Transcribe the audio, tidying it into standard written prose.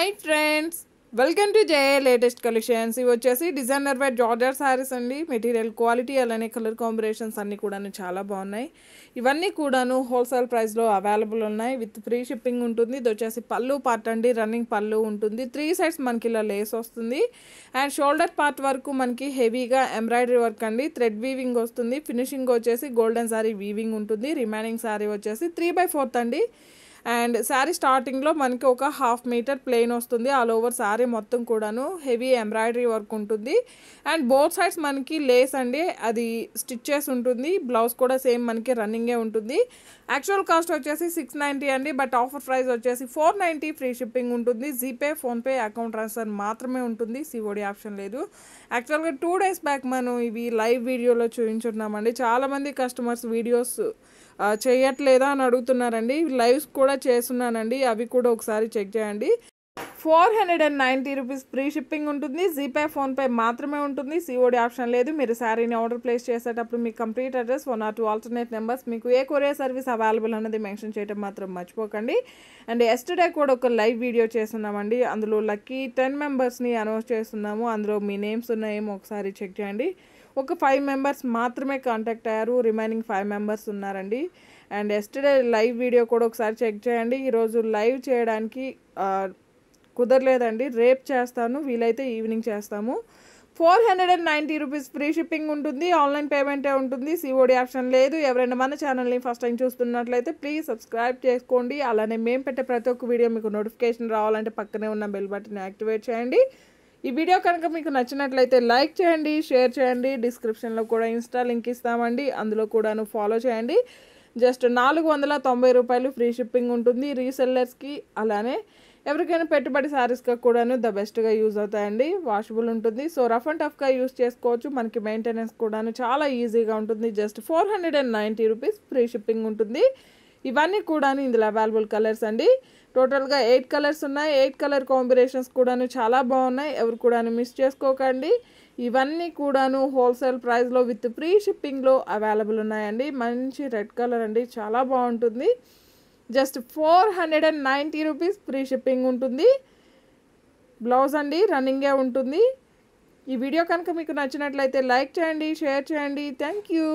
Hi friends, welcome to J latest collections. ఇవి వచ్చేసి designer wear georgette saris అండి. Material quality అలానే కలర్ కాంబినేషన్స్ అన్నీ కూడాను చాలా బాగున్నాయి. ఇవన్నీ కూడాను హోల్సేల్ ప్రైస్లో అవైలబుల్ ఉన్నాయి. విత్ ఫ్రీ షిప్పింగ్ ఉంటుంది. ఇది వచ్చేసి పళ్ళు పార్ట్ అండి, రన్నింగ్ పళ్ళు ఉంటుంది. 3 సైడ్స్ మనకి ఇలా లేస్ వస్తుంది. అండ్ షోల్డర్ పార్ట్ వరకు మనకి హెవీగా ఎంబ్రాయిడరీ వర్క్ అండి, థ్రెడ్ వీవింగ్ వస్తుంది. ఫినిషింగ్ వచ్చేసి గోల్డెన్ శారీ వీవింగ్ ఉంటుంది. రిమైనింగ్ శారీ వచ్చేసి 3/4 అండి. అండ్ శారీ స్టార్టింగ్లో మనకి ఒక 1/2 మీటర్ ప్లెయిన్ వస్తుంది. ఆల్ ఓవర్ శారీ మొత్తం కూడాను హెవీ ఎంబ్రాయిడరీ వర్క్ ఉంటుంది. అండ్ బోత్ సైడ్స్ మనకి లేస్ అండి, అది స్టిచ్ చేసి ఉంటుంది. బ్లౌజ్ కూడా సేమ్ మనకి రన్నింగే ఉంటుంది. యాక్చువల్ కాస్ట్ వచ్చేసి 690 అండి, బట్ ఆఫర్ ప్రైస్ వచ్చేసి 490. ఫ్రీ షిప్పింగ్ ఉంటుంది. జీపే, ఫోన్పే, అకౌంట్ ట్రాన్స్ఫర్ మాత్రమే ఉంటుంది. సిఓడి ఆప్షన్ లేదు. యాక్చువల్గా 2 డేస్ బ్యాక్ మనం ఇవి లైవ్ వీడియోలో చూపించున్నామండి. చాలామంది కస్టమర్స్ వీడియోస్ చేయట్లేదా అని అడుగుతున్నారండి. లైవ్స్ కూడా చేస్తున్నానండి, అవి కూడా ఒకసారి చెక్ చేయండి. 490 రూపీస్ ఫ్రీ షిప్పింగ్ ఉంటుంది. జీపే, ఫోన్పే మాత్రమే ఉంటుంది. సిఓడి ఆప్షన్ లేదు. మీరు శారీని ఆర్డర్ ప్లేస్ చేసేటప్పుడు మీ complete address 1 or 2 alternate numbers, మీకు ఏ కొరియర్ సర్వీస్ అవైలబుల్ అన్నది మెన్షన్ చేయడం మాత్రం మర్చిపోకండి. అండ్ ఎస్టర్డే కూడా ఒక లైవ్ వీడియో చేస్తున్నామండి. అందులో లక్కీ 10 మెంబర్స్ని అనౌన్స్ చేస్తున్నాము. అందులో మీ నేమ్స్ ఉన్నాయేమో ఒకసారి చెక్ చేయండి. ఒక 5 మెంబర్స్ మాత్రమే కాంటాక్ట్ అయ్యారు. రిమైనింగ్ 5 మెంబర్స్ ఉన్నారండి. అండ్ ఎస్టర్డే లైవ్ వీడియో కూడా ఒకసారి చెక్ చేయండి. ఈరోజు లైవ్ చేయడానికి కుదరలేదండి, రేపు చేస్తాను, వీలైతే ఈవినింగ్ చేస్తాము. 490 రూపీస్ ఫ్రీ షిప్పింగ్ ఉంటుంది. ఆన్లైన్ పేమెంటే ఉంటుంది. సిఓడి ఆప్షన్ లేదు. ఎవరైనా మన ఛానల్ని ఫస్ట్ టైం చూస్తున్నట్లయితే ప్లీజ్ సబ్స్క్రైబ్ చేసుకోండి. అలానే మేము పెట్టే ప్రతి ఒక్క వీడియో మీకు నోటిఫికేషన్ రావాలంటే పక్కనే ఉన్న బెల్ బటన్ యాక్టివేట్ చేయండి. ఈ వీడియో కనుక మీకు నచ్చినట్లయితే లైక్ చేయండి, షేర్ చేయండి. డిస్క్రిప్షన్లో కూడా ఇన్స్టా లింక్ ఇస్తామండి, అందులో కూడాను ఫాలో చేయండి. జస్ట్ 490 రూపాయలు ఫ్రీ షిప్పింగ్ ఉంటుంది రీసెల్లర్స్కి. అలానే ఎవరికైనా పెట్టుబడి శారీస్గా కూడాను ద బెస్ట్గా యూజ్ అవుతాయండి. వాషబుల్ ఉంటుంది. సో రఫ్ అండ్ టఫ్గా యూజ్ చేసుకోవచ్చు. మనకి మెయింటెనెన్స్ కూడాను చాలా ఈజీగా ఉంటుంది. జస్ట్ 490 రూపీస్ ఫ్రీ షిప్పింగ్ ఉంటుంది. ఇవన్నీ కూడాను ఇందులో అవైలబుల్ కలర్స్ అండి. టోటల్గా 8 కలర్స్ ఉన్నాయి. 8 కలర్ కాంబినేషన్స్ కూడాను చాలా బాగున్నాయి. ఎవరు కూడాను మిస్ చేసుకోకండి. ఇవన్నీ కూడాను హోల్సేల్ ప్రైస్లో విత్ ఫ్రీ షిప్పింగ్లో అవైలబుల్ ఉన్నాయండి. మంచి రెడ్ కలర్ అండి, చాలా బాగుంటుంది. జస్ట్ 490 రూపీస్ ఫ్రీ షిప్పింగ్ ఉంటుంది. బ్లౌజ్ అండి రన్నింగే ఉంటుంది. ఈ వీడియో కనుక మీకు నచ్చినట్లయితే లైక్ చేయండి, షేర్ చేయండి. Thank you.